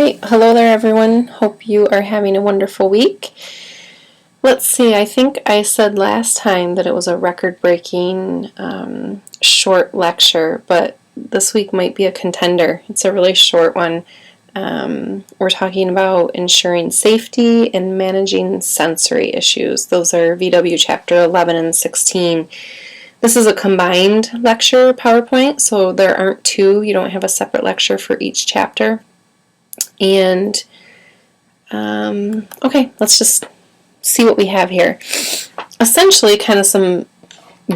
right, hello there everyone. Hope you are having a wonderful week. Let's see, I think I said last time that it was a record-breaking short lecture, but this week might be a contender. It's a really short one. We're talking about ensuring safety and managing sensory issues. Those are VW chapter 11 and 16. This is a combined lecture PowerPoint, so there aren't two. You don't have a separate lecture for each chapter. And okay, let's just see what we have here. Essentially, kind of some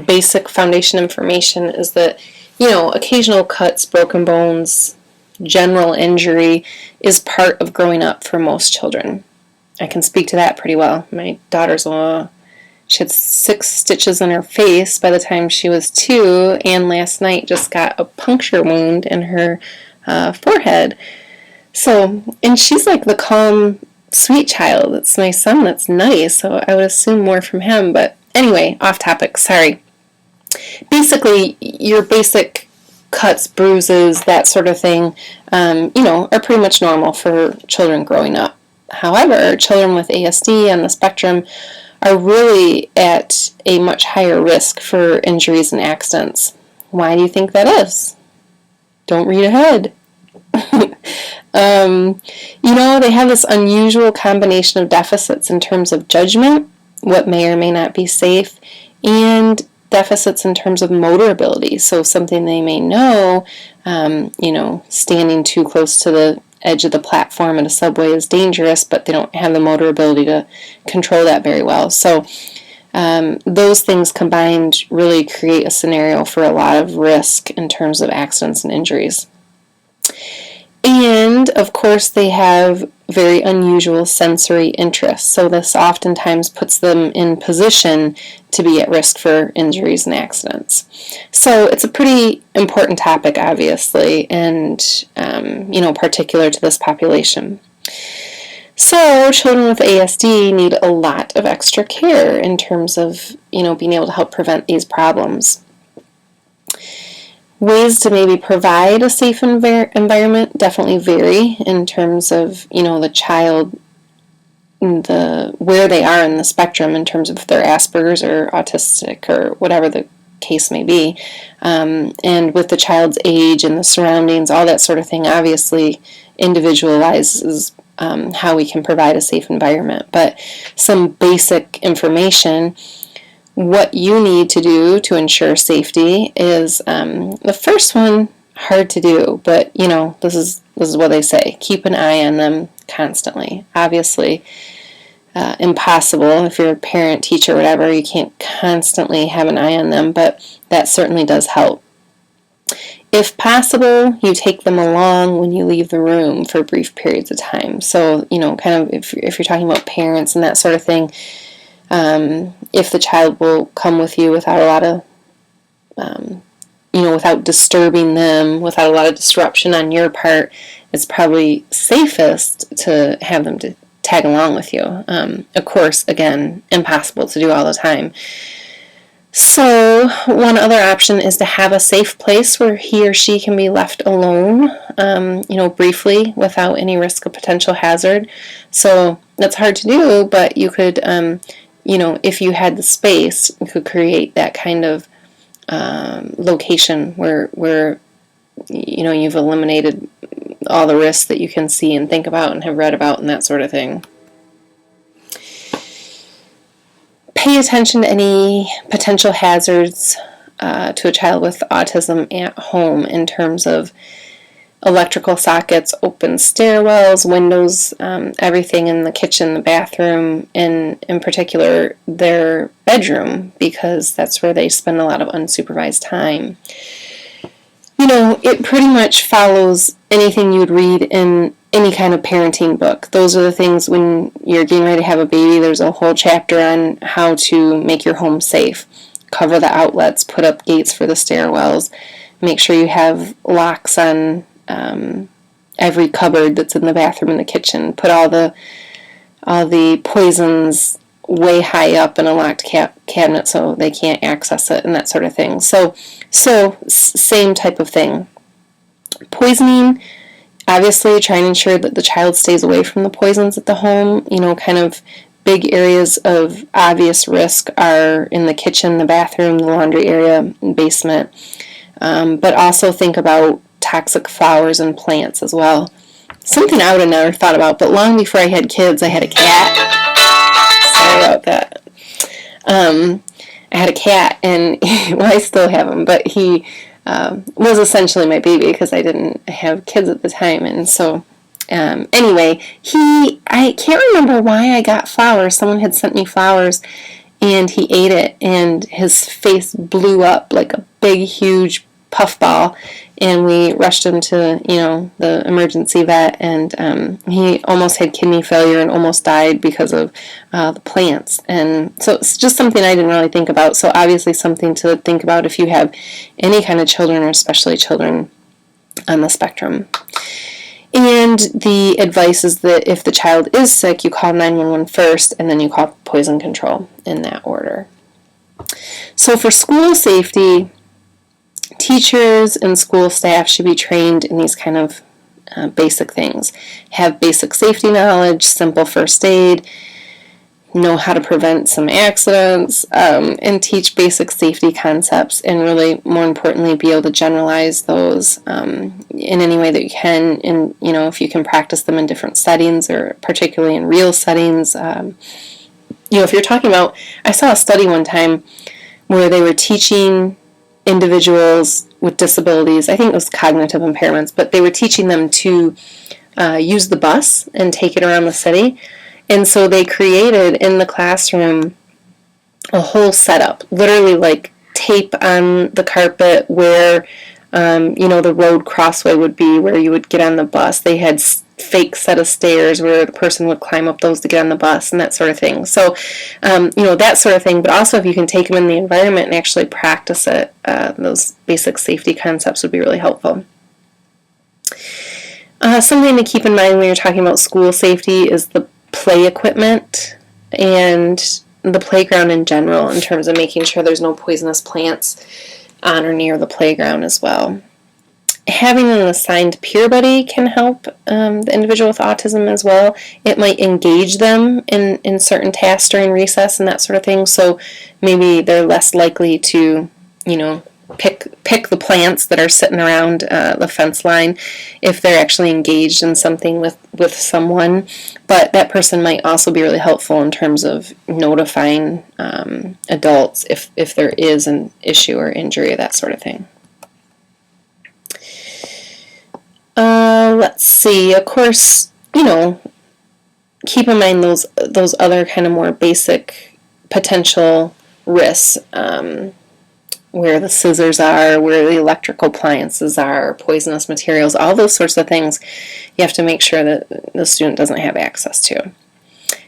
basic foundation information is that, occasional cuts, broken bones, general injury is part of growing up for most children. I can speak to that pretty well. My daughter's she had 6 stitches in her face by the time she was 2, and last night just got a puncture wound in her forehead. So, and she's like the calm, sweet child. It's my son that's nice, so I would assume more from him. But anyway, off topic, sorry. Basically, your basic cuts, bruises, that sort of thing, are pretty much normal for children growing up. However, children with ASD on the spectrum are really at a much higher risk for injuries and accidents. Why do you think that is? Don't read ahead. They have this unusual combination of deficits in terms of judgment, what may or may not be safe, and deficits in terms of motor ability. So something they may know, standing too close to the edge of the platform at a subway is dangerous, but they don't have the motor ability to control that very well. So those things combined really create a scenario for a lot of risk in terms of accidents and injuries. And, of course, they have very unusual sensory interests, so this oftentimes puts them in position to be at risk for injuries and accidents. So it's a pretty important topic, obviously, and, particular to this population. So children with ASD need a lot of extra care in terms of, being able to help prevent these problems. Ways to maybe provide a safe environment definitely vary in terms of, the child, where they are in the spectrum in terms of if they're Asperger's or autistic or whatever the case may be. And with the child's age and the surroundings, all that sort of thing obviously individualizes how we can provide a safe environment. But some basic information. What you need to do to ensure safety is the first one, hard to do, but this is what they say. Keep an eye on them constantly. Obviously, impossible if you're a parent, teacher, whatever. You can't constantly have an eye on them, but that certainly does help. If possible, you take them along when you leave the room for brief periods of time. So, kind of if you're talking about parents and that sort of thing, if the child will come with you without a lot of, without disturbing them, without a lot of disruption on your part, it's probably safest to have them to tag along with you. Of course, again, impossible to do all the time. So one other option is to have a safe place where he or she can be left alone, briefly without any risk of potential hazard. So that's hard to do, but you could, if you had the space, you could create that kind of location where you've eliminated all the risks that you can see and think about and have read about and that sort of thing. Pay attention to any potential hazards to a child with autism at home in terms of electrical sockets, open stairwells, windows, everything in the kitchen, the bathroom, and in particular their bedroom, because that's where they spend a lot of unsupervised time. It pretty much follows anything you'd read in any kind of parenting book. Those are the things when you're getting ready to have a baby, there's a whole chapter on how to make your home safe. Cover the outlets, put up gates for the stairwells, make sure you have locks on every cupboard that's in the bathroom and the kitchen. Put all the poisons way high up in a locked cabinet so they can't access it and that sort of thing. So same type of thing. Poisoning Obviously, try and ensure that the child stays away from the poisons at the home. Kind of big areas of obvious risk are in the kitchen, the bathroom, the laundry area, basement. But also think about toxic flowers and plants as well. Something I would have never thought about, but long before I had kids, I had a cat. Sorry about that. I had a cat, and well, I still have him, but he was essentially my baby because I didn't have kids at the time, and so anyway, I can't remember why I got flowers. Someone had sent me flowers, and he ate it, and his face blew up like a big, huge puffball, and we rushed him to, the emergency vet, and he almost had kidney failure and almost died because of the plants. And so it's just something I didn't really think about. So obviously something to think about if you have any kind of children, or especially children on the spectrum. And the advice is that if the child is sick, you call 911 first, and then you call poison control in that order. So for school safety, teachers and school staff should be trained in these kind of basic things. Have basic safety knowledge, simple first aid, know how to prevent some accidents, and teach basic safety concepts, and really, more importantly, be able to generalize those in any way that you can, and if you can practice them in different settings, or particularly in real settings. If you're talking about, I saw a study one time where they were teaching individuals with disabilities, I think it was cognitive impairments, but they were teaching them to use the bus and take it around the city. And so they created in the classroom a whole setup, literally like tape on the carpet where, the road crossway would be where you would get on the bus. They had fake set of stairs where the person would climb up those to get on the bus and that sort of thing. So, that sort of thing. But also if you can take them in the environment and actually practice it, those basic safety concepts would be really helpful. Something to keep in mind when you're talking about school safety is the play equipment and the playground in general, in terms of making sure there's no poisonous plants on or near the playground as well. Having an assigned peer buddy can help the individual with autism as well. It might engage them in certain tasks during recess and that sort of thing, so maybe they're less likely to, pick the plants that are sitting around the fence line if they're actually engaged in something with someone. But that person might also be really helpful in terms of notifying adults if there is an issue or injury, that sort of thing. Let's see, of course, keep in mind those other kind of more basic potential risks, where the scissors are, where the electrical appliances are, poisonous materials, all those sorts of things you have to make sure that the student doesn't have access to.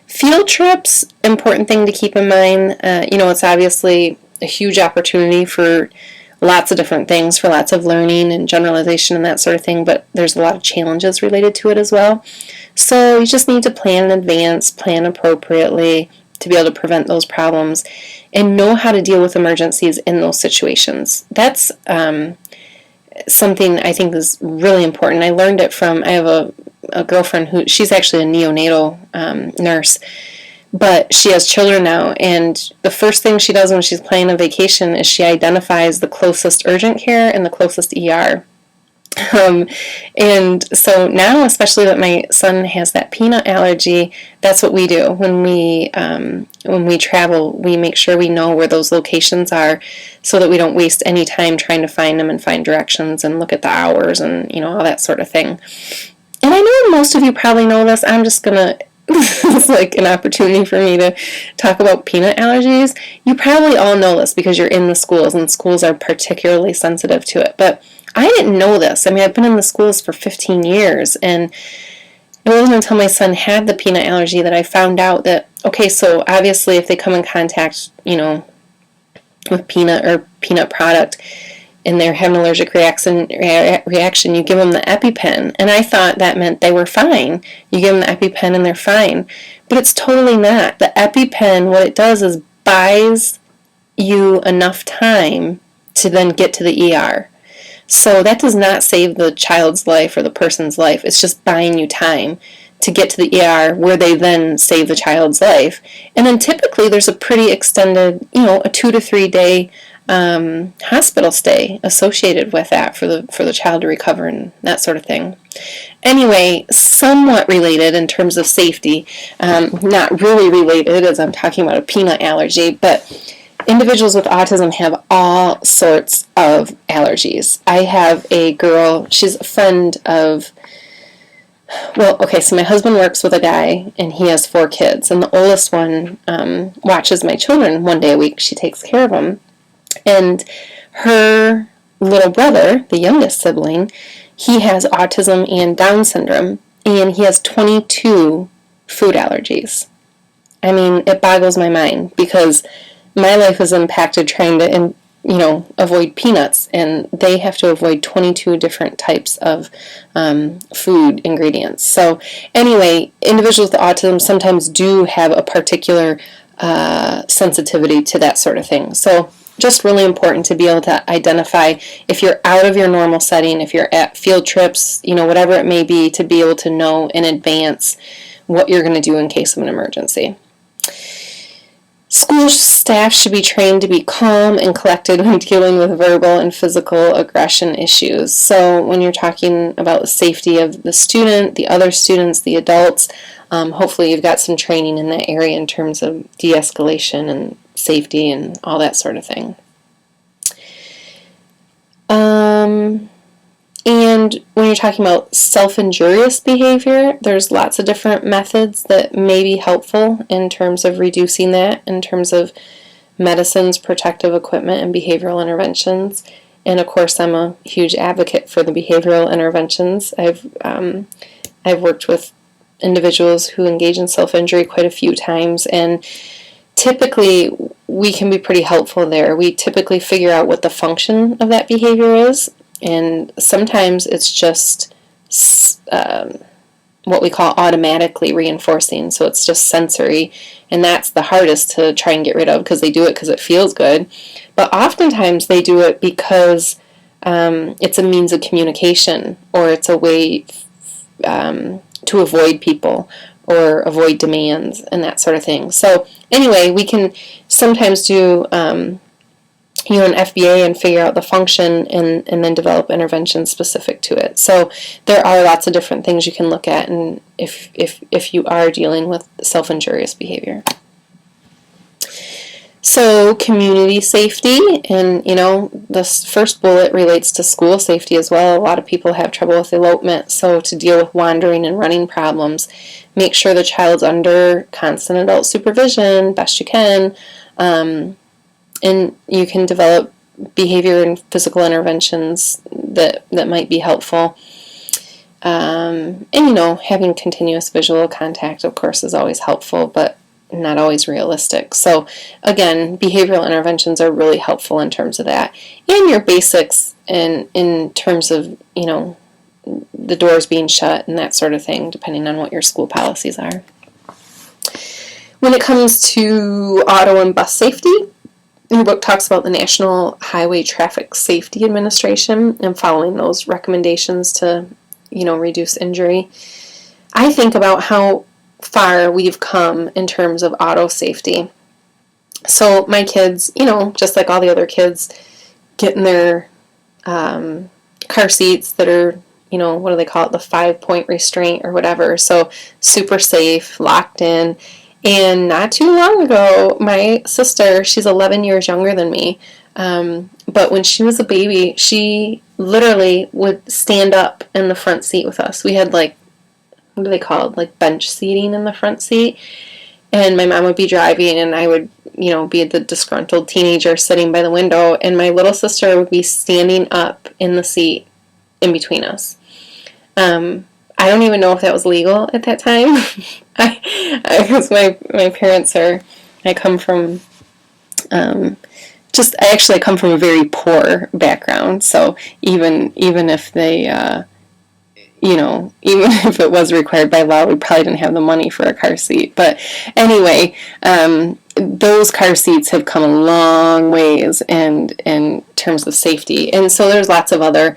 Field trips, important thing to keep in mind. It's obviously a huge opportunity for lots of different things, for lots of learning and generalization and that sort of thing, but there's a lot of challenges related to it as well. So you just need to plan in advance, plan appropriately to be able to prevent those problems, and know how to deal with emergencies in those situations. That's something I think is really important. I learned it from, I have a girlfriend she's actually a neonatal nurse, but she has children now, and the first thing she does when she's planning a vacation is she identifies the closest urgent care and the closest ER. And so now, especially that my son has that peanut allergy, that's what we do when we travel. We make sure we know where those locations are, so that we don't waste any time trying to find them and find directions and look at the hours and all that sort of thing. And I know most of you probably know this. I'm just gonna. It's like an opportunity for me to talk about peanut allergies. You probably all know this because you're in the schools, and schools are particularly sensitive to it. But I didn't know this. I mean, I've been in the schools for 15 years, and it wasn't until my son had the peanut allergy that I found out that, okay, so obviously if they come in contact, with peanut or peanut product, and they're having an allergic reaction, you give them the EpiPen. And I thought that meant they were fine. You give them the EpiPen and they're fine. But it's totally not. The EpiPen, what it does is buys you enough time to then get to the ER. So that does not save the child's life or the person's life. It's just buying you time to get to the ER where they then save the child's life. And then typically there's a pretty extended, a 2 to 3 day hospital stay associated with that for the child to recover and that sort of thing. Anyway, somewhat related in terms of safety, not really related as I'm talking about a peanut allergy, but individuals with autism have all sorts of allergies. I have a girl, she's a friend of, so my husband works with a guy, and he has 4 kids, and the oldest one watches my children 1 day a week. She takes care of them. And her little brother, the youngest sibling, he has autism and Down syndrome, and he has 22 food allergies. I mean, it boggles my mind, because my life is impacted trying to, avoid peanuts, and they have to avoid 22 different types of food ingredients. So anyway, individuals with autism sometimes do have a particular sensitivity to that sort of thing. So just really important to be able to identify if you're out of your normal setting, if you're at field trips, whatever it may be, to be able to know in advance what you're going to do in case of an emergency. School staff should be trained to be calm and collected when dealing with verbal and physical aggression issues. So when you're talking about the safety of the student, the other students, the adults, hopefully you've got some training in that area in terms of de-escalation and safety and all that sort of thing. And when you're talking about self-injurious behavior, there's lots of different methods that may be helpful in terms of reducing that, in terms of medicines, protective equipment, and behavioral interventions. And of course, I'm a huge advocate for the behavioral interventions. I've worked with individuals who engage in self-injury quite a few times, and typically we can be pretty helpful there. We typically figure out what the function of that behavior is, and sometimes it's just what we call automatically reinforcing, so it's just sensory, and that's the hardest to try and get rid of because they do it because it feels good. But oftentimes they do it because it's a means of communication, or it's a way to avoid people or avoid demands and that sort of thing. So anyway, we can sometimes do an FBA and figure out the function and then develop interventions specific to it. So there are lots of different things you can look at, and if you are dealing with self-injurious behavior. So community safety, and this first bullet relates to school safety as well. A lot of people have trouble with elopement, so to deal with wandering and running problems, make sure the child's under constant adult supervision best you can, and you can develop behavior and physical interventions that might be helpful. And having continuous visual contact, of course, is always helpful, but not always realistic. So again, behavioral interventions are really helpful in terms of that. And your basics in terms of, the doors being shut and that sort of thing, depending on what your school policies are. When it comes to auto and bus safety, the book talks about the National Highway Traffic Safety Administration and following those recommendations to, reduce injury. I think about how far we've come in terms of auto safety. So my kids, just like all the other kids, get in their car seats that are, what do they call it, the 5-point restraint or whatever. So super safe, locked in. And not too long ago, my sister, she's 11 years younger than me, but when she was a baby, she literally would stand up in the front seat with us. We had what do they call it, like bench seating in the front seat, and my mom would be driving, and I would, be the disgruntled teenager sitting by the window, and my little sister would be standing up in the seat in between us. I don't even know if that was legal at that time. Because my parents I come from, I actually come from a very poor background, so even if they, even if it was required by law, we probably didn't have the money for a car seat. But anyway, those car seats have come a long ways in terms of safety. And so there's lots of other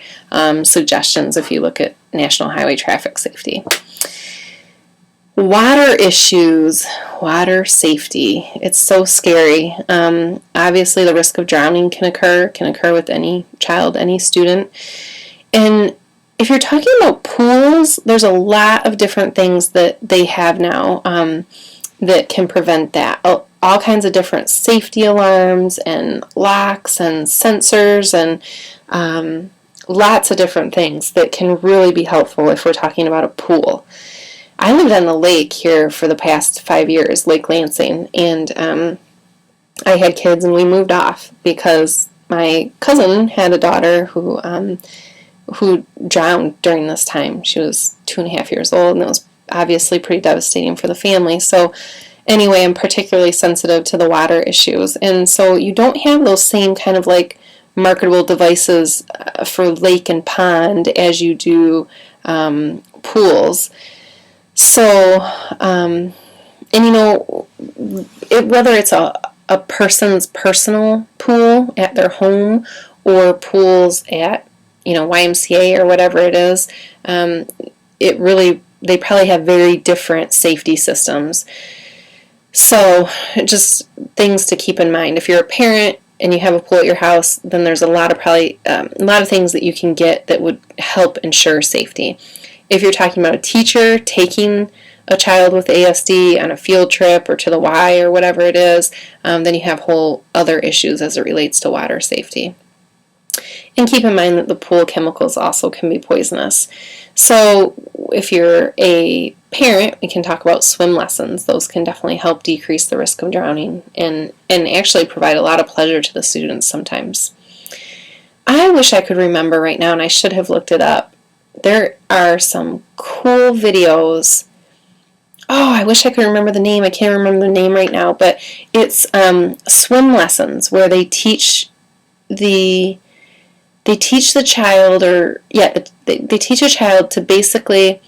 suggestions if you look at National Highway Traffic Safety. Water issues, water safety. It's so scary. Obviously, the risk of drowning can occur with any child, any student. And if you're talking about pools, there's a lot of different things that they have now that can prevent that. All kinds of different safety alarms and locks and sensors and lots of different things that can really be helpful if we're talking about a pool. I lived on the lake here for the past 5 years, Lake Lansing, and I had kids and we moved off because my cousin had a daughter who drowned during this time. She was 2.5 years old, and it was obviously pretty devastating for the family. So anyway, I'm particularly sensitive to the water issues, and so you don't have those same kind of like marketable devices for lake and pond as you do pools. So, and whether it's a person's personal pool at their home or pools at, YMCA or whatever it is, they probably have very different safety systems. So, just things to keep in mind. If you're a parent and you have a pool at your house, then there's a lot of things that you can get that would help ensure safety. If you're talking about a teacher taking a child with ASD on a field trip or to the Y or whatever it is, then you have whole other issues as it relates to water safety. And keep in mind that the pool chemicals also can be poisonous. So if you're a parent, we can talk about swim lessons. Those can definitely help decrease the risk of drowning and actually provide a lot of pleasure to the students sometimes. I wish I could remember right now, and I should have looked it up. There are some cool videos. Oh, I wish I could remember the name. I can't remember the name right now, but it's swim lessons where they teach the child, they teach a child to basically,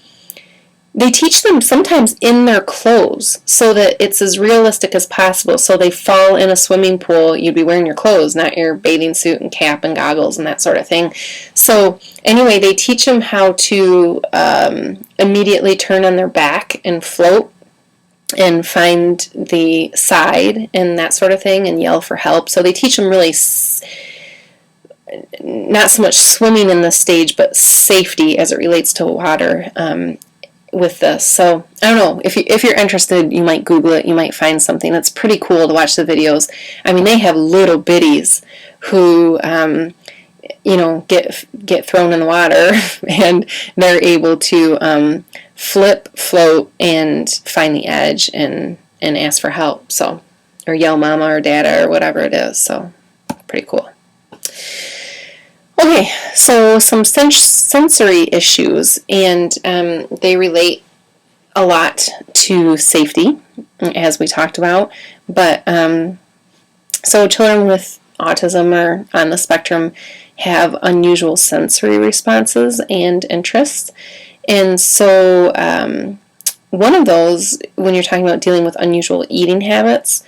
they teach them sometimes in their clothes so that it's as realistic as possible. So they fall in a swimming pool, you'd be wearing your clothes, not your bathing suit and cap and goggles and that sort of thing. So anyway, they teach them how to immediately turn on their back and float and find the side and that sort of thing and yell for help. So they teach them really not so much swimming in this stage, but safety as it relates to water with this. So I don't know, if you're interested, you might Google it, you might find something. It's pretty cool to watch the videos. I mean, they have little bitties who get thrown in the water and they're able to flip, float, and find the edge and ask for help. So, or yell mama or dada or whatever it is. So pretty cool. Okay, so some sensory issues, and they relate a lot to safety, as we talked about. But so children with autism or on the spectrum have unusual sensory responses and interests. And so one of those, when you're talking about dealing with unusual eating habits,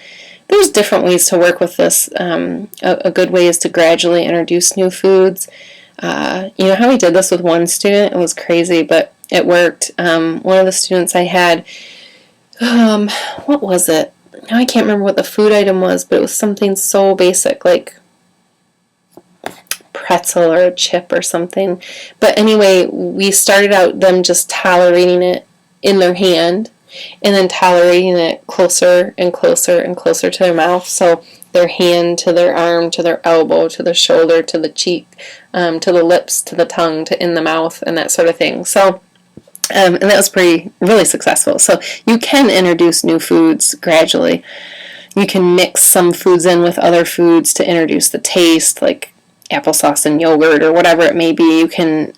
there's different ways to work with this. A good way is to gradually introduce new foods. You know how we did this with one student? It was crazy, but it worked. One of the students I had, what was it? Now I can't remember what the food item was, but it was something so basic, like pretzel or a chip or something. But anyway, we started out them just tolerating it in their hand, and then tolerating it closer and closer and closer to their mouth. So their hand to their arm, to their elbow, to the shoulder, to the cheek, to the lips, to the tongue, to in the mouth, and that sort of thing. So, and that was really successful. So you can introduce new foods gradually. You can mix some foods in with other foods to introduce the taste, like applesauce and yogurt or whatever it may be. You can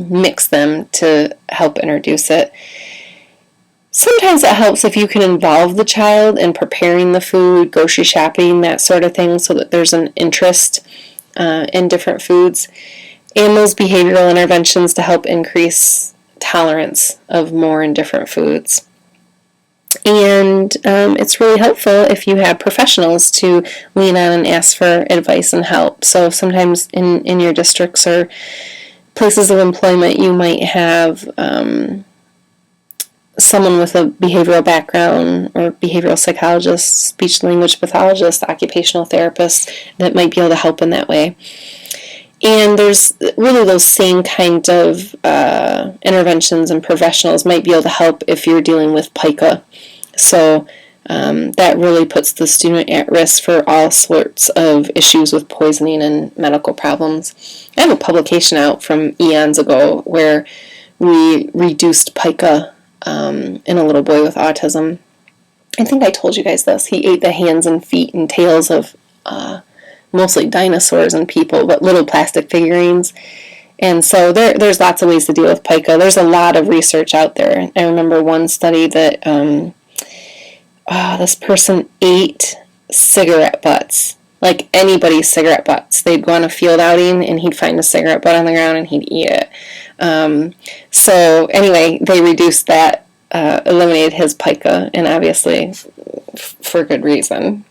mix them to help introduce it. Sometimes it helps if you can involve the child in preparing the food, grocery shopping, that sort of thing, so that there's an interest in different foods. And those behavioral interventions to help increase tolerance of more and different foods. And it's really helpful if you have professionals to lean on and ask for advice and help. So sometimes in your districts or places of employment, you might have someone with a behavioral background, or behavioral psychologist, speech language pathologist, occupational therapist, that might be able to help in that way. And there's really those same kind of interventions and professionals might be able to help if you're dealing with pica. So that really puts the student at risk for all sorts of issues with poisoning and medical problems. I have a publication out from eons ago where we reduced pica in a little boy with autism. I think I told you guys this. He ate the hands and feet and tails of mostly dinosaurs and people, but little plastic figurines. And so there's lots of ways to deal with pica. There's a lot of research out there. I remember one study that this person ate cigarette butts, like anybody's cigarette butts. They'd go on a field outing and he'd find a cigarette butt on the ground and he'd eat it. So anyway, they reduced that, eliminated his pica, and obviously for good reason.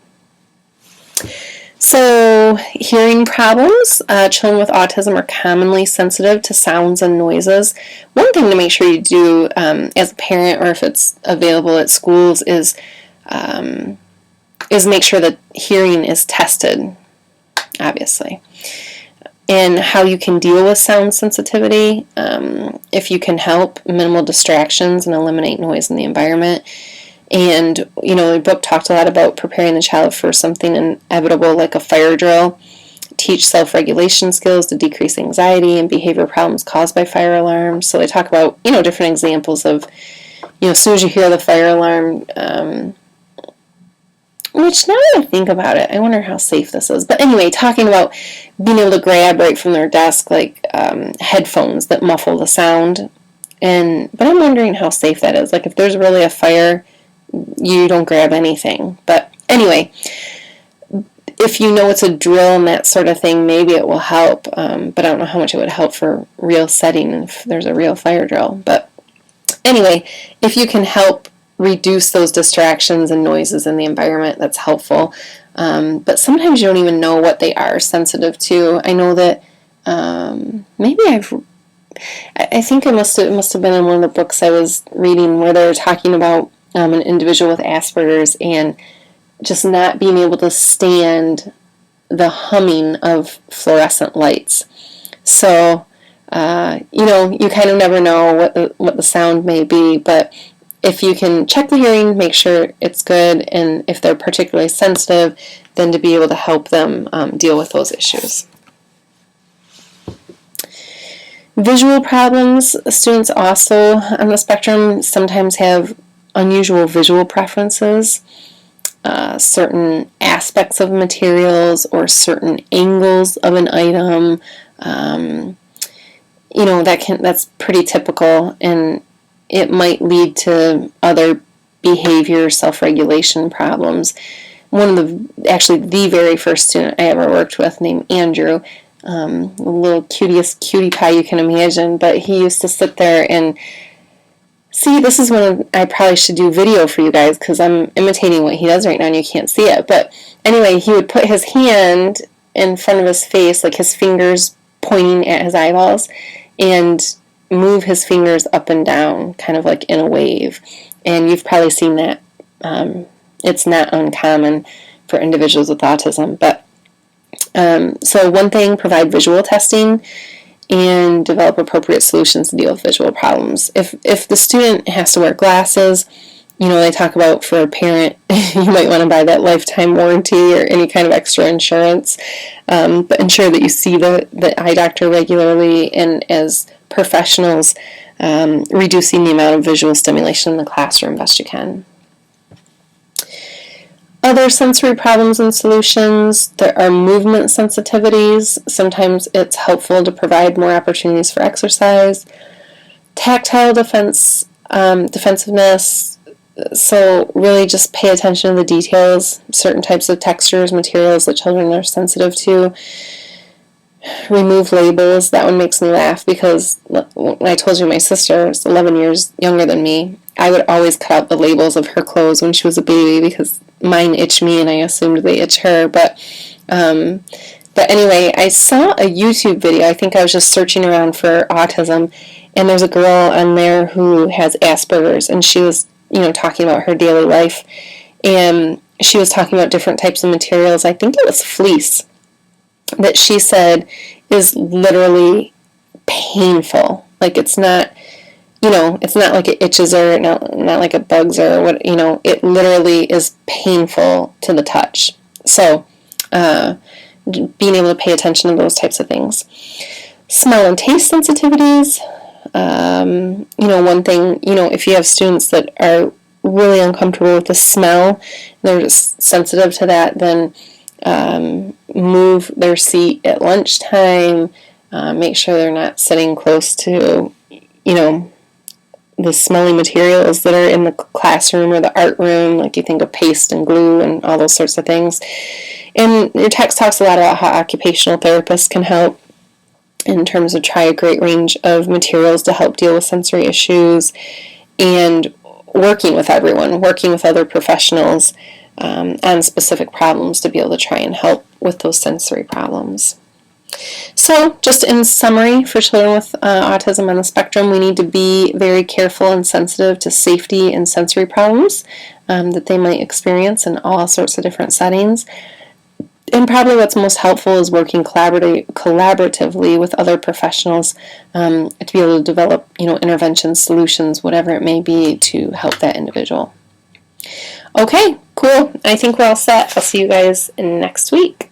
So, hearing problems. Children with autism are commonly sensitive to sounds and noises. One thing to make sure you do as a parent, or if it's available at schools, is make sure that hearing is tested, obviously. And how you can deal with sound sensitivity, if you can help minimal distractions and eliminate noise in the environment. And, the book talked a lot about preparing the child for something inevitable like a fire drill, teach self-regulation skills to decrease anxiety and behavior problems caused by fire alarms. So they talk about, different examples of, as soon as you hear the fire alarm, which now that I think about it, I wonder how safe this is. But anyway, talking about being able to grab right from their desk, like headphones that muffle the sound. But I'm wondering how safe that is. Like if there's really a fire, you don't grab anything. But anyway, if you know it's a drill and that sort of thing, maybe it will help. But I don't know how much it would help for real setting if there's a real fire drill. But anyway, if you can help reduce those distractions and noises in the environment, that's helpful. But sometimes you don't even know what they are sensitive to. I know that I think it must have been in one of the books I was reading where they were talking about an individual with Asperger's and just not being able to stand the humming of fluorescent lights. So, you kind of never know what the sound may be, but if you can check the hearing, make sure it's good, and if they're particularly sensitive, then to be able to help them deal with those issues. Visual problems. Students also on the spectrum sometimes have unusual visual preferences. Certain aspects of materials or certain angles of an item. That's pretty typical, and it might lead to other behavior, self-regulation problems. The very first student I ever worked with, named Andrew, the little cutest cutie pie you can imagine, but he used to sit there and see, this is when I probably should do video for you guys because I'm imitating what he does right now and you can't see it. But anyway, he would put his hand in front of his face, like his fingers pointing at his eyeballs, and move his fingers up and down, kind of like in a wave. And you've probably seen that. It's not uncommon for individuals with autism. But so one thing, provide visual testing and develop appropriate solutions to deal with visual problems. If the student has to wear glasses, they talk about for a parent, you might want to buy that lifetime warranty or any kind of extra insurance, but ensure that you see the eye doctor regularly, and as professionals, reducing the amount of visual stimulation in the classroom best you can. Other sensory problems and solutions. There are movement sensitivities. Sometimes it's helpful to provide more opportunities for exercise. Tactile defensiveness. So really just pay attention to the details, certain types of textures, materials that children are sensitive to. remove labels. That one makes me laugh because when I told you my sister is 11 years younger than me, I would always cut out the labels of her clothes when she was a baby because mine itch me and I assumed they itch her. But anyway, I saw a YouTube video. I think I was just searching around for autism, and there's a girl on there who has Asperger's, and she was, talking about her daily life, and she was talking about different types of materials. I think it was fleece that she said is literally painful. Like, it's not, it's not like it itches her, not like it bugs her, what, it literally is painful to the touch. So, being able to pay attention to those types of things. Smell and taste sensitivities. One thing, if you have students that are really uncomfortable with the smell, they're just sensitive to that, then move their seat at lunchtime, make sure they're not sitting close to, the smelly materials that are in the classroom or the art room, like you think of paste and glue and all those sorts of things. And your text talks a lot about how occupational therapists can help in terms of try a great range of materials to help deal with sensory issues, and working with everyone, working with other professionals on specific problems to be able to try and help with those sensory problems. So, just in summary, for children with autism on the spectrum, we need to be very careful and sensitive to safety and sensory problems that they might experience in all sorts of different settings. And probably what's most helpful is working collaboratively with other professionals to be able to develop, intervention solutions, whatever it may be, to help that individual. Okay, cool. I think we're all set. I'll see you guys next week.